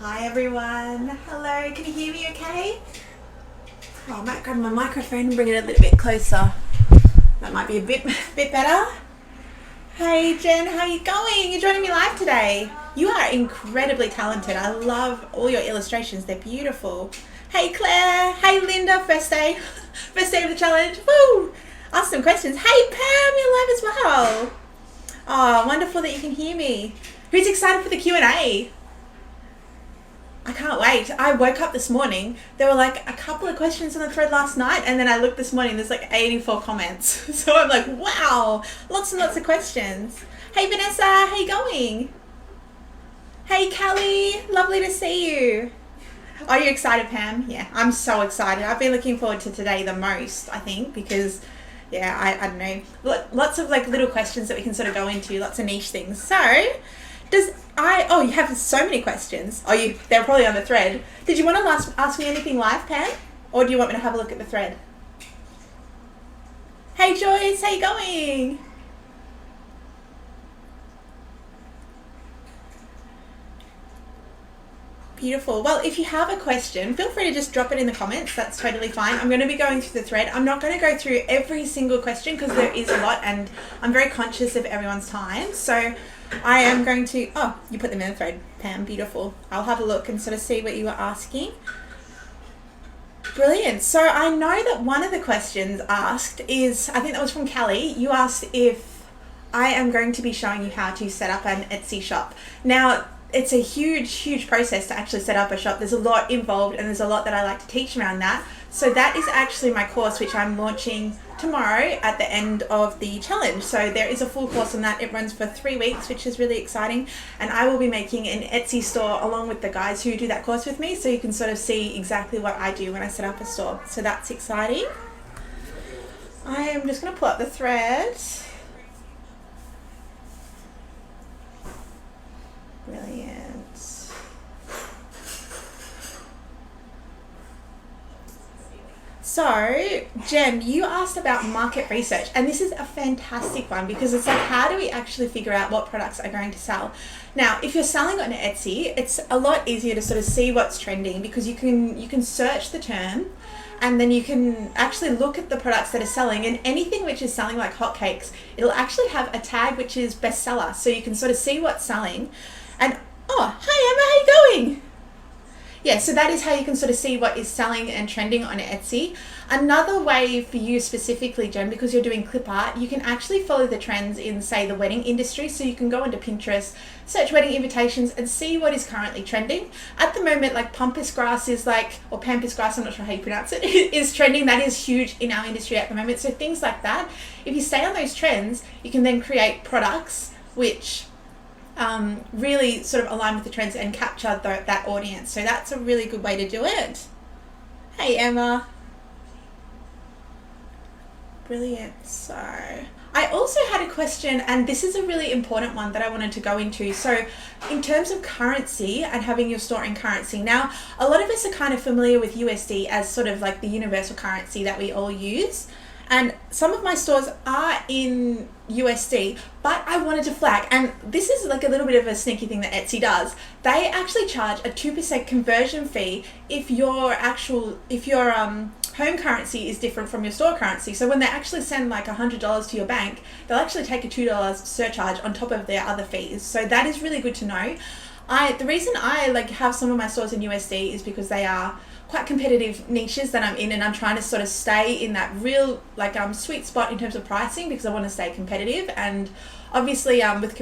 Hi everyone. Hello, can you hear me okay? Oh, I might grab my microphone and bring it a little bit closer. That might be a bit better. Hey Jen, how are you going? You're joining me live today. You are incredibly talented. I love all your illustrations. They're beautiful. Hey Claire. Hey Linda. First day of the challenge. Woo! Ask some questions. Hey Pam, you're live as well. Oh, wonderful that you can hear me. Who's excited for the Q&A? I can't wait. I woke up this morning, there were like a couple of questions in the thread last night, and then I looked this morning, there's like 84 comments. So I'm like, wow, lots and lots of questions. Hey Vanessa, how you going? Hey Callie, lovely to see you. Are you excited, Pam? Yeah, I'm so excited. I've been looking forward to today the most, I think, because yeah, I don't know, lots of like little questions that we can sort of go into, lots of niche things. So you have so many questions. They're probably on the thread. Did you want to ask me anything live, Pam? Or do you want me to have a look at the thread? Hey Joyce, how you going? Beautiful. Well, if you have a question, feel free to just drop it in the comments. That's totally fine. I'm going to be going through the thread. I'm not going to go through every single question because there is a lot and I'm very conscious of everyone's time. So I am going to, you put them in the thread, Pam, beautiful. I'll have a look and sort of see what you were asking. Brilliant. So I know that one of the questions asked is, I think that was from Callie. You asked if I am going to be showing you how to set up an Etsy shop. Now, it's a huge process to actually set up a shop. There's a lot involved and there's a lot that I like to teach around that. So that is actually my course, which I'm launching tomorrow at the end of the challenge. So there is a full course on that. It runs for 3 weeks, which is really exciting. And I will be making an Etsy store along with the guys who do that course with me. So you can sort of see exactly what I do when I set up a store. So that's exciting. I am just going to pull up the thread. Brilliant. So, Jen, you asked about market research, and this is a fantastic one because it's like, how do we actually figure out what products are going to sell? Now, if you're selling on Etsy, it's a lot easier to sort of see what's trending because you can search the term and then you can actually look at the products that are selling, and anything which is selling like hotcakes, it'll actually have a tag which is bestseller. So you can sort of see what's selling. And oh, hi Emma, how you going? Yeah, so that is how you can sort of see what is selling and trending on Etsy. Another way for you specifically, Jen, because you're doing clip art, you can actually follow the trends in, say, the wedding industry. So you can go into Pinterest, search wedding invitations and see what is currently trending. At the moment, like pampas grass is like, or pampas grass, I'm not sure how you pronounce it, is trending. That is huge in our industry at the moment. So things like that, if you stay on those trends, you can then create products which really sort of align with the trends and capture that audience. So that's a really good way to do it. Hey Emma. Brilliant. So I also had a question, and this is a really important one that I wanted to go into. So in terms of currency and having your store in currency, now a lot of us are kind of familiar with USD as sort of like the universal currency that we all use. And some of my stores are in USD, but I wanted to flag, and this is like a little bit of a sneaky thing that Etsy does. They actually charge a 2% conversion fee if your home currency is different from your store currency. So when they actually send like $100 to your bank, they'll actually take a $2 surcharge on top of their other fees. So that is really good to know. The reason I like have some of my stores in USD is because they are quite competitive niches that I'm in, and I'm trying to sort of stay in that real like sweet spot in terms of pricing because I want to stay competitive. And obviously with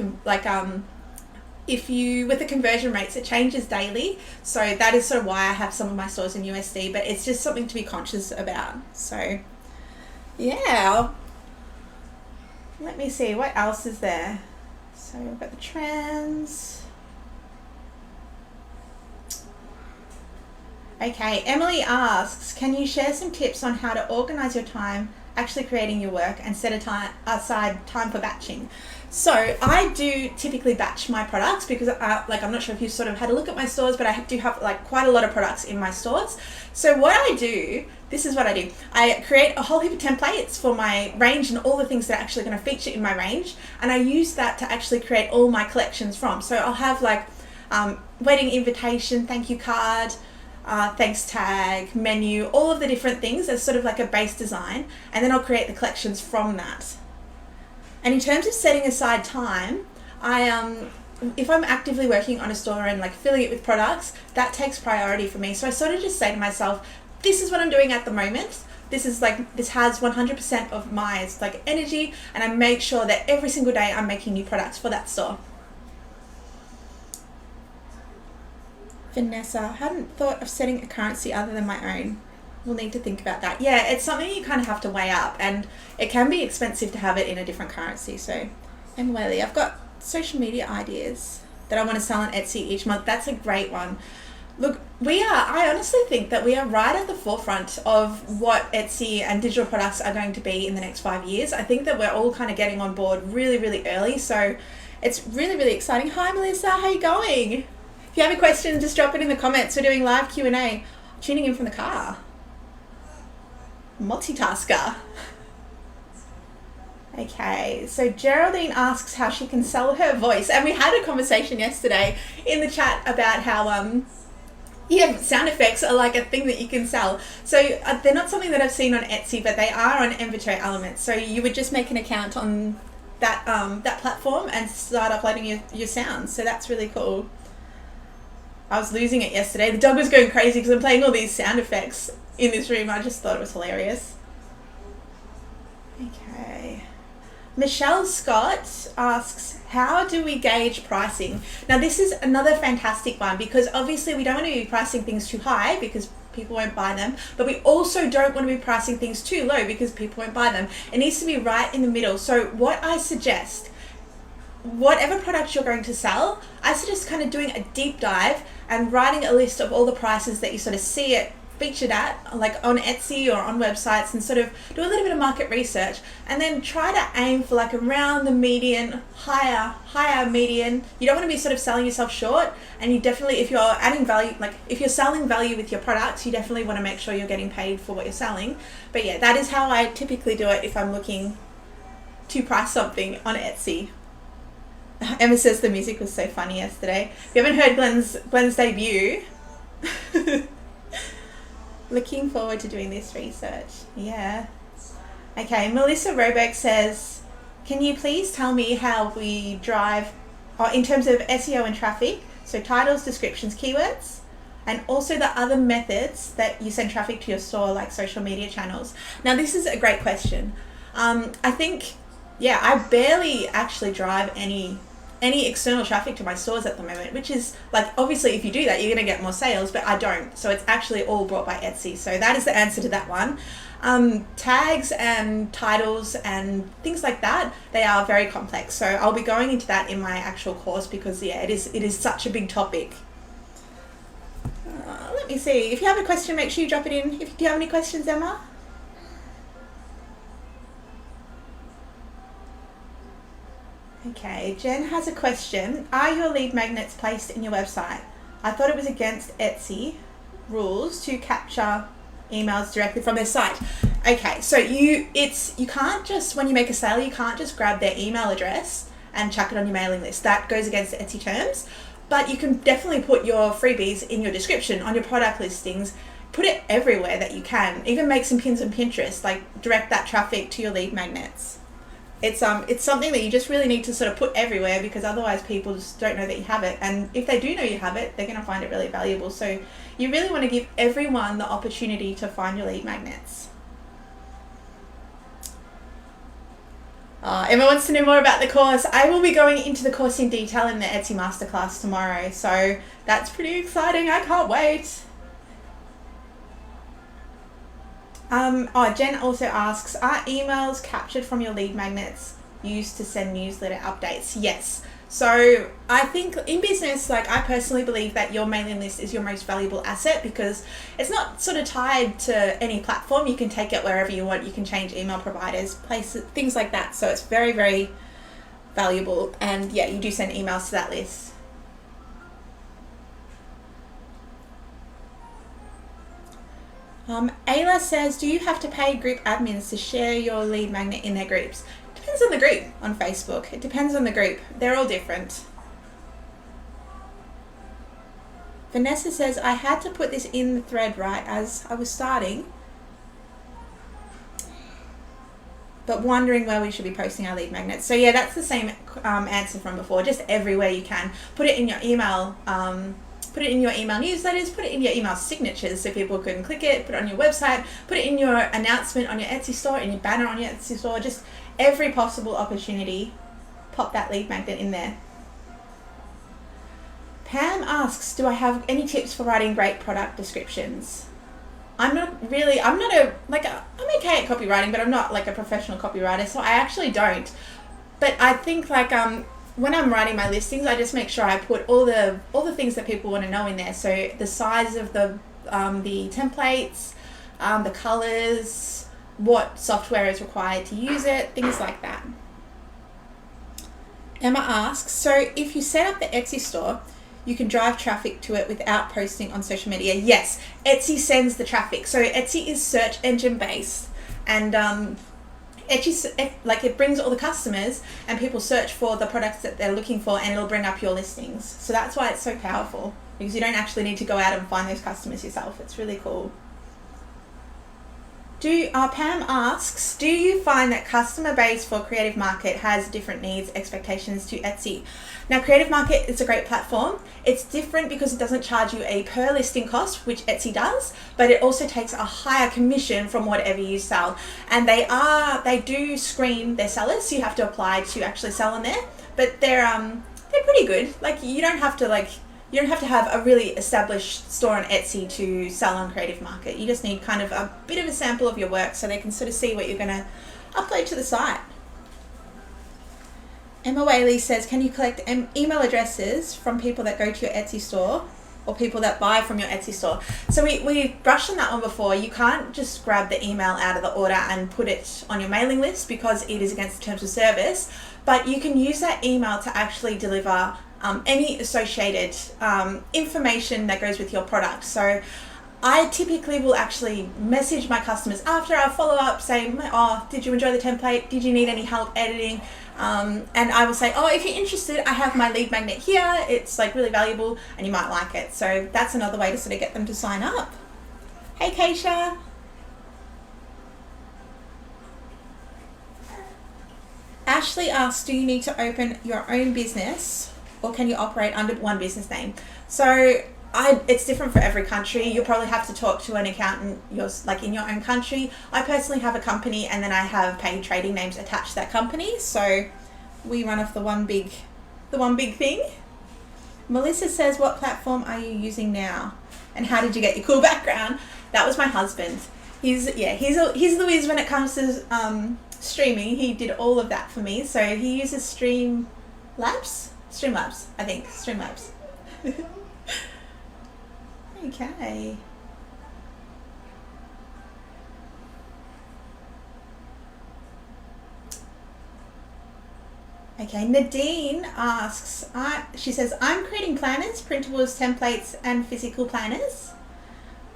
the conversion rates, it changes daily, so that is sort of why I have some of my stores in USD, but it's just something to be conscious about. So yeah, let me see what else is there. So we've got the trends. Okay, Emily asks, can you share some tips on how to organize your time actually creating your work and set aside time for batching? So I do typically batch my products because I'm not sure if you've sort of had a look at my stores, but I do have like quite a lot of products in my stores. So what I do, this is what I do. I create a whole heap of templates for my range and all the things that are actually going to feature in my range. And I use that to actually create all my collections from. So I'll have like wedding invitation, thank you card, thanks tag, menu, all of the different things as sort of like a base design, and then I'll create the collections from that. And in terms of setting aside time, if I'm actively working on a store and like filling it with products, that takes priority for me. So I sort of just say to myself, this is what I'm doing at the moment. This has 100% of my like energy, and I make sure that every single day I'm making new products for that store. Vanessa, hadn't thought of setting a currency other than my own. We'll need to think about that. Yeah, it's something you kind of have to weigh up, and it can be expensive to have it in a different currency. So, Emily, I've got social media ideas that I want to sell on Etsy each month. That's a great one. Look, I honestly think that we are right at the forefront of what Etsy and digital products are going to be in the next 5 years. I think that we're all kind of getting on board really, really early. So it's really, really exciting. Hi, Melissa. How you going? If you have a question, just drop it in the comments. We're doing live Q&A. Tuning in from the car. Multitasker. Okay, so Geraldine asks how she can sell her voice, and we had a conversation yesterday in the chat about how sound effects are like a thing that you can sell. So they're not something that I've seen on Etsy, but they are on Envato Elements. So you would just make an account on that platform and start uploading your sounds. So that's really cool. I was losing it yesterday. The dog was going crazy because I'm playing all these sound effects in this room. I just thought it was hilarious. Okay. Michelle Scott asks, how do we gauge pricing? Now this is another fantastic one, because obviously we don't want to be pricing things too high because people won't buy them, but we also don't want to be pricing things too low because people won't buy them. It needs to be right in the middle. So what I suggest, whatever product you're going to sell, I suggest kind of doing a deep dive and writing a list of all the prices that you sort of see it featured at, like on Etsy or on websites, and sort of do a little bit of market research, and then try to aim for like around the median, higher median. You don't want to be sort of selling yourself short, and you definitely, if you're adding value, like if you're selling value with your products, you definitely want to make sure you're getting paid for what you're selling. But yeah, that is how I typically do it if I'm looking to price something on Etsy. Emma says the music was so funny yesterday. If you haven't heard Glenn's debut, looking forward to doing this research. Yeah. Okay, Melissa Robeck says, can you please tell me how we drive, in terms of SEO and traffic, so titles, descriptions, keywords, and also the other methods that you send traffic to your store, like social media channels. Now, this is a great question. I think, I barely actually drive any external traffic to my stores at the moment, which is like, obviously if you do that, you're going to get more sales, but I don't. So it's actually all brought by Etsy. So that is the answer to that one. Tags and titles and things like that, they are very complex. So I'll be going into that in my actual course because it is such a big topic. Let me see. If you have a question, make sure you drop it in. Do you have any questions, Emma? Okay, Jen has a question. Are your lead magnets placed in your website? I thought it was against Etsy rules to capture emails directly from their site. Okay, so you can't just, when you make a sale, you can't just grab their email address and chuck it on your mailing list. That goes against the Etsy terms, but you can definitely put your freebies in your description, on your product listings, put it everywhere that you can, even make some pins on Pinterest, like direct that traffic to your lead magnets. It's something that you just really need to sort of put everywhere, because otherwise people just don't know that you have it. And if they do know you have it, they're going to find it really valuable. So you really want to give everyone the opportunity to find your lead magnets. Emma wants to know more about the course. I will be going into the course in detail in the Etsy Masterclass tomorrow. So that's pretty exciting. I can't wait. Jen also asks, are emails captured from your lead magnets used to send newsletter updates? Yes. So I think in business, like I personally believe that your mailing list is your most valuable asset, because it's not sort of tied to any platform. You can take it wherever you want. You can change email providers, places, things like that. So it's very, very valuable. And yeah, you do send emails to that list. Ayla says, do you have to pay group admins to share your lead magnet in their groups? Depends on the group on Facebook. It depends on the group. They're all different. Vanessa says, I had to put this in the thread right as I was starting, but wondering where we should be posting our lead magnets. So yeah, that's the same answer from before, just everywhere you can. Put it in your email, put it in your email newsletters, put it in your email signatures so people can click it, put it on your website, put it in your announcement on your Etsy store, in your banner on your Etsy store, just every possible opportunity, pop that lead magnet in there. Pam asks, do I have any tips for writing great product descriptions? I'm okay at copywriting, but I'm not like a professional copywriter, so I actually don't. But I think like when I'm writing my listings, I just make sure I put all the things that people want to know in there. So the size of the templates, the colors, what software is required to use it, things like that. Emma asks, so if you set up the Etsy store, you can drive traffic to it without posting on social media. Yes, Etsy sends the traffic. So Etsy is search engine based, and it brings all the customers, and people search for the products that they're looking for, and it'll bring up your listings. So that's why it's so powerful, because you don't actually need to go out and find those customers yourself. It's really cool. Pam asks, do you find that customer base for Creative Market has different needs, expectations to Etsy? Now, Creative Market is a great platform. It's different because it doesn't charge you a per listing cost, which Etsy does, but it also takes a higher commission from whatever you sell. And they do screen their sellers, so you have to apply to actually sell on there. But they're pretty good. Like you don't have to have a really established store on Etsy to sell on Creative Market. You just need kind of a bit of a sample of your work so they can sort of see what you're going to upload to the site. Emma Whaley says, can you collect email addresses from people that go to your Etsy store or people that buy from your Etsy store? So we brushed on that one before. You can't just grab the email out of the order and put it on your mailing list because it is against the terms of service, but you can use that email to actually deliver any associated information that goes with your product. So I typically will actually message my customers after our follow-up saying, oh, did you enjoy the template? Did you need any help editing? And I will say, oh, if you're interested, I have my lead magnet here. It's like really valuable and you might like it. So that's another way to sort of get them to sign up. Hey, Keisha. Ashley asks, do you need to open your own business or can you operate under one business name? So it's different for every country. You'll probably have to talk to an accountant in your own country. I personally have a company and then I have paid trading names attached to that company. So we run off the one big thing. Melissa says, what platform are you using now? And how did you get your cool background? That was my husband. He's the whiz when it comes to streaming. He did all of that for me. So he uses Streamlabs, I think. Streamlabs. Okay. Okay, Nadine asks, she says, I'm creating planners, printables, templates, and physical planners.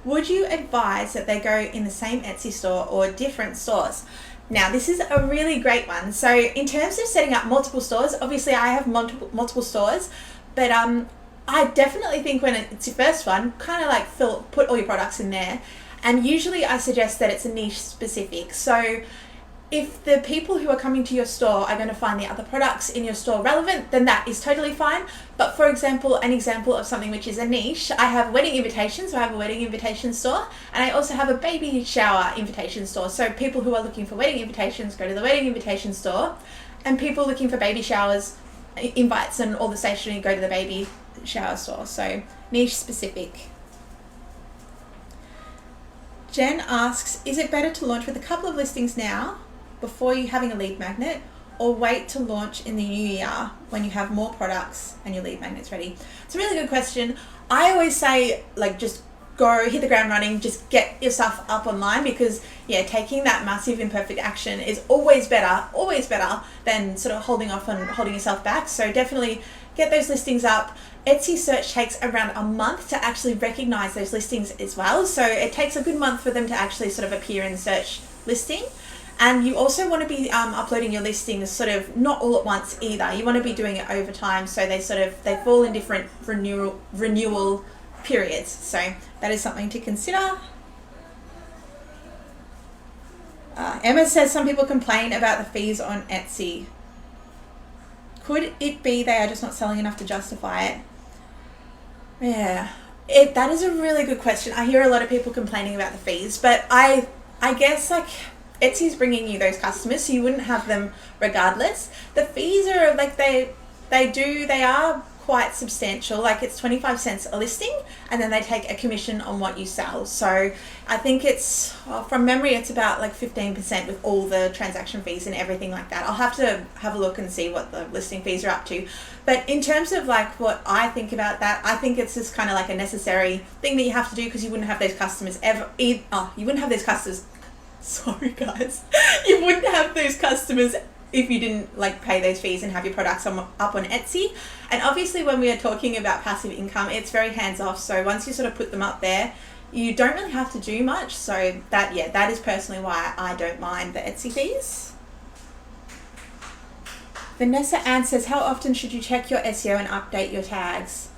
Would you advise that they go in the same Etsy store or different stores? Now, this is a really great one. So in terms of setting up multiple stores, obviously I have multiple stores, but I definitely think when it's your first one, kind of like put all your products in there. And usually I suggest that it's a niche specific. So if the people who are coming to your store are going to find the other products in your store relevant, then that is totally fine. But for example, an example of something which is a niche, I have wedding invitations, so I have a wedding invitation store, and I also have a baby shower invitation store. So people who are looking for wedding invitations go to the wedding invitation store, and people looking for baby showers, invites and all the stationery go to the baby shower store. So niche specific. Jen asks, is it better to launch with a couple of listings now before you having a lead magnet, or wait to launch in the new year when you have more products and your lead magnet's ready? It's a really good question. I always say, like, just go hit the ground running, just get your stuff up online, because taking that massive imperfect action is always better than sort of holding off and holding yourself back. So definitely get those listings up. Etsy search takes around a month to actually recognize those listings as well. So it takes a good month for them to actually sort of appear in the search listing. And you also want to be uploading your listings sort of not all at once either. You want to be doing it over time, so they fall in different renewal periods. So that is something to consider. Emma says some people complain about the fees on Etsy. Could it be they are just not selling enough to justify it? Yeah, that is a really good question. I hear a lot of people complaining about the fees, but I guess like Etsy's bringing you those customers, so you wouldn't have them regardless. The fees are like they are quite substantial. Like it's 25 cents a listing, and then they take a commission on what you sell. So I think it's, from memory, it's about like 15% with all the transaction fees and everything like that. I'll have to have a look and see what the listing fees are up to. But in terms of like what I think about that, I think it's just kind of like a necessary thing that you have to do, because you wouldn't have those customers you wouldn't have those customers. Sorry guys, you wouldn't have those customers if you didn't like pay those fees and have your products up on Etsy. And obviously when we are talking about passive income, it's very hands off. So once you sort of put them up there, you don't really have to do much. So that is personally why I don't mind the Etsy fees. Vanessa Ann says, how often should you check your SEO and update your tags?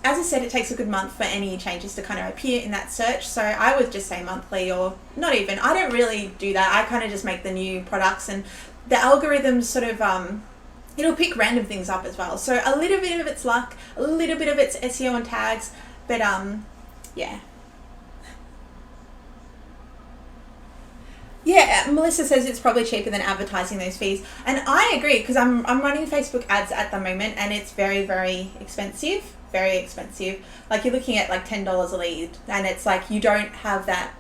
As I said, it takes a good month for any changes to kind of appear in that search. So I would just say monthly, or not even. I don't really do that. I kind of just make the new products, and the algorithm sort of, it'll pick random things up as well. So a little bit of it's luck, a little bit of it's SEO and tags, but yeah. Yeah, Melissa says it's probably cheaper than advertising those fees. And I agree, because I'm running Facebook ads at the moment, and it's very, very expensive. Very expensive. Like you're looking at like $10 a lead, and it's like you don't have that.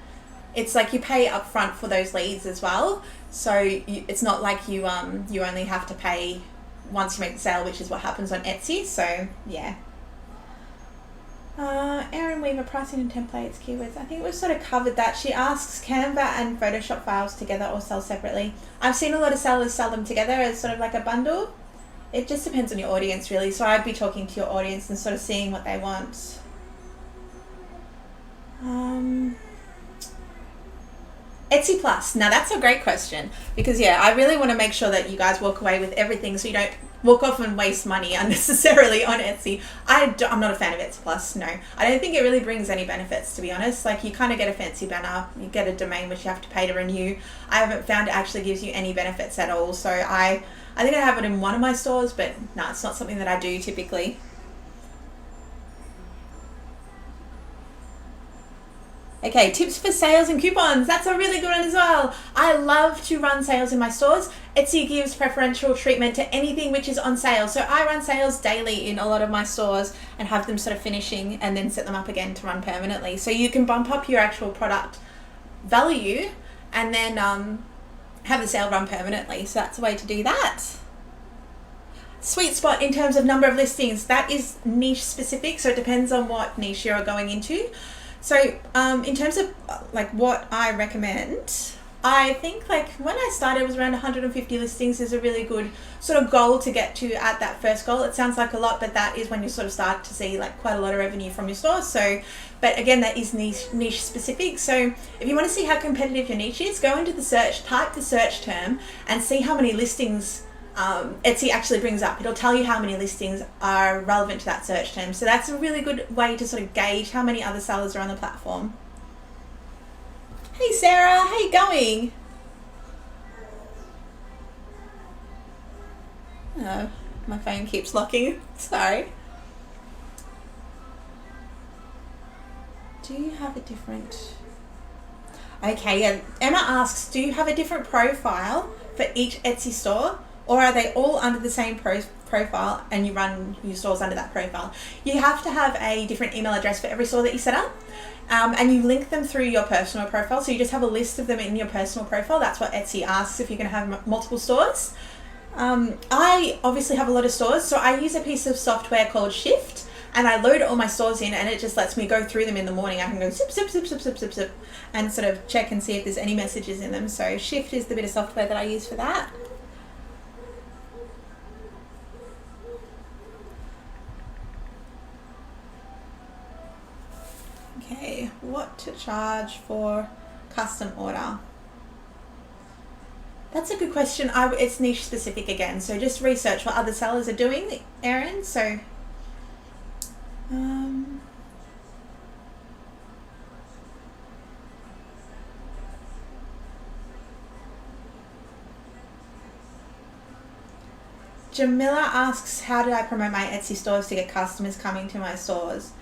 It's like you pay up front for those leads as well. So it's not like you only have to pay once you make the sale, which is what happens on Etsy. So yeah. Erin Weaver, pricing and templates, keywords. I think we've sort of covered that. She asks, Canva and Photoshop files together or sell separately? I've seen a lot of sellers sell them together as sort of like a bundle. It just depends on your audience really. So I'd be talking to your audience and sort of seeing what they want. Etsy Plus. Now that's a great question, because yeah, I really want to make sure that you guys walk away with everything, so you don't walk off and waste money unnecessarily on Etsy. I'm not a fan of Etsy Plus, no. I don't think it really brings any benefits, to be honest. Like you kind of get a fancy banner, you get a domain which you have to pay to renew. I haven't found it actually gives you any benefits at all. So I think I have it in one of my stores, but no, it's not something that I do typically. Okay, tips for sales and coupons. That's a really good one as well. I love to run sales in my stores. Etsy gives preferential treatment to anything which is on sale. So I run sales daily in a lot of my stores and have them sort of finishing and then set them up again to run permanently. So you can bump up your actual product value and then have the sale run permanently. So that's a way to do that. Sweet spot in terms of number of listings. That is niche specific. So it depends on what niche you're going into. So in terms of like what I recommend, I think like when I started it was around 150 listings is a really good sort of goal to get to at that first goal. It sounds like a lot, but that is when you sort of start to see like quite a lot of revenue from your store. So, but again, that is niche specific. So if you want to see how competitive your niche is, go into the search, type the search term and see how many listings Etsy actually brings up. It'll tell you how many listings are relevant to that search term. So that's a really good way to sort of gauge how many other sellers are on the platform. Hey Sarah, how you going? Oh, my phone keeps locking. Sorry. Do you have a different... Okay, yeah. Emma asks, do you have a different profile for each Etsy store? Or are they all under the same profile and you run your stores under that profile? You have to have a different email address for every store that you set up, and you link them through your personal profile. So you just have a list of them in your personal profile. That's what Etsy asks if you're going to have multiple stores. I obviously have a lot of stores, so I use a piece of software called Shift, and I load all my stores in, and it just lets me go through them in the morning. I can go zip, zip, zip, zip, zip, zip, zip, and sort of check and see if there's any messages in them. So Shift is the bit of software that I use for that. Okay, what to charge for custom order? That's a good question. It's niche specific again, so just research what other sellers are doing, Erin. So Jamila asks, how did I promote my Etsy stores to get customers coming to my stores?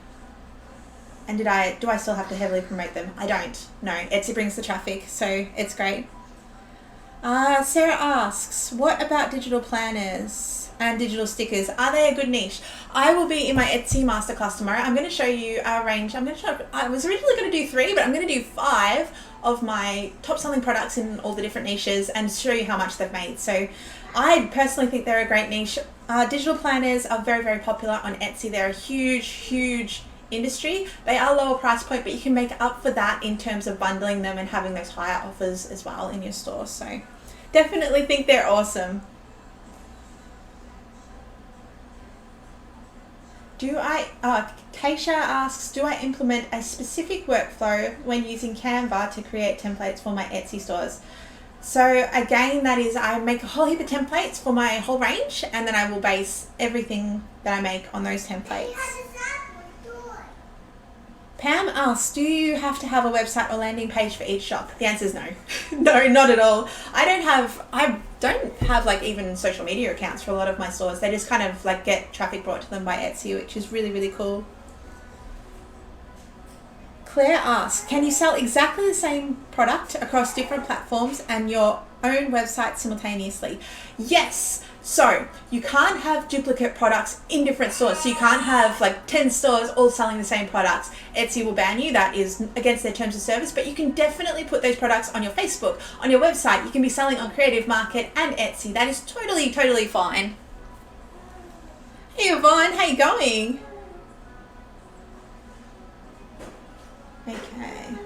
And do I still have to heavily promote them? I don't. No, Etsy brings the traffic, so it's great. Sarah asks, what about digital planners and digital stickers? Are they a good niche? I will be in my Etsy masterclass tomorrow. I'm going to show you a range. I was originally going to do 3, but I'm going to do 5 of my top selling products in all the different niches and show you how much they've made. So I personally think they're a great niche. Digital planners are very, very popular on Etsy. They're a huge, huge industry. They are lower price point, but you can make up for that in terms of bundling them and having those higher offers as well in your store. So definitely think they're awesome. Keisha asks, do I implement a specific workflow when using Canva to create templates for my Etsy stores? So again, that is, I make a whole heap of templates for my whole range, and then I will base everything that I make on those templates. Pam asks, do you have to have a website or landing page for each shop? The answer is no. No, not at all. I don't have like even social media accounts for a lot of my stores. They just kind of like get traffic brought to them by Etsy, which is really, really cool. Claire asks, can you sell exactly the same product across different platforms and your own website simultaneously? Yes. So you can't have duplicate products in different stores. So you can't have like 10 stores all selling the same products. Etsy will ban you. That is against their terms of service, but you can definitely put those products on your Facebook, on your website. You can be selling on Creative Market and Etsy. That is totally, totally fine. Hey Yvonne, how you going? Okay.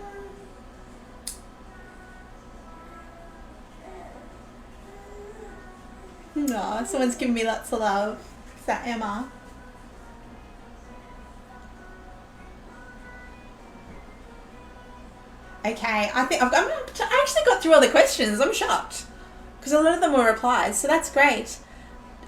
No, someone's giving me lots of love. Is that Emma? Okay, I think I actually got through all the questions. I'm shocked because a lot of them were replies, so that's great.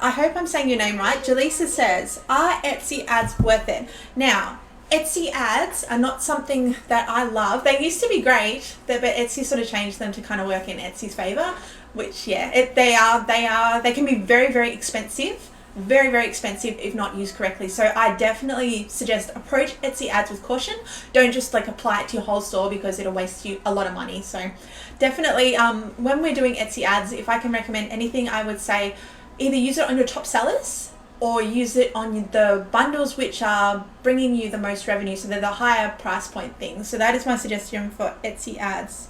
I hope I'm saying your name right. Jaleesa says, are Etsy ads worth it? Now, Etsy ads are not something that I love. They used to be great, but Etsy sort of changed them to kind of work in Etsy's favor, which they can be very, very expensive. Very, very expensive if not used correctly. So I definitely suggest approach Etsy ads with caution. Don't just like apply it to your whole store because it'll waste you a lot of money. So definitely when we're doing Etsy ads, if I can recommend anything, I would say either use it on your top sellers or use it on the bundles which are bringing you the most revenue. So they're the higher price point things. So that is my suggestion for Etsy ads.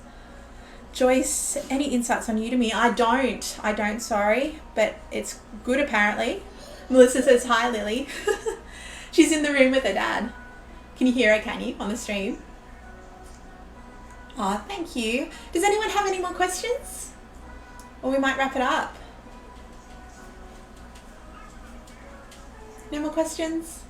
Joyce, any insights on Udemy? I don't, sorry, but it's good apparently. Melissa says, hi, Lily. She's in the room with her dad. Can you hear her, can you, on the stream? Oh, thank you. Does anyone have any more questions? Or we might wrap it up. No more questions?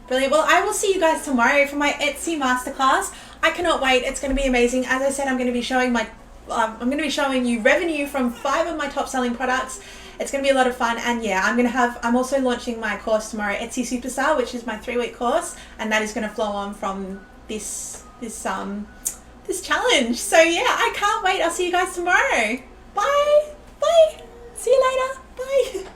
Brilliant. Well, I will see you guys tomorrow for my Etsy masterclass. I cannot wait. It's going to be amazing. As I said, I'm going to be showing you revenue from 5 of my top selling products. It's going to be a lot of fun, and yeah, I'm also launching my course tomorrow, Etsy Superstar, which is my 3-week course, and that is going to flow on from this challenge. So yeah, I can't wait. I'll see you guys tomorrow. Bye. See you later. Bye.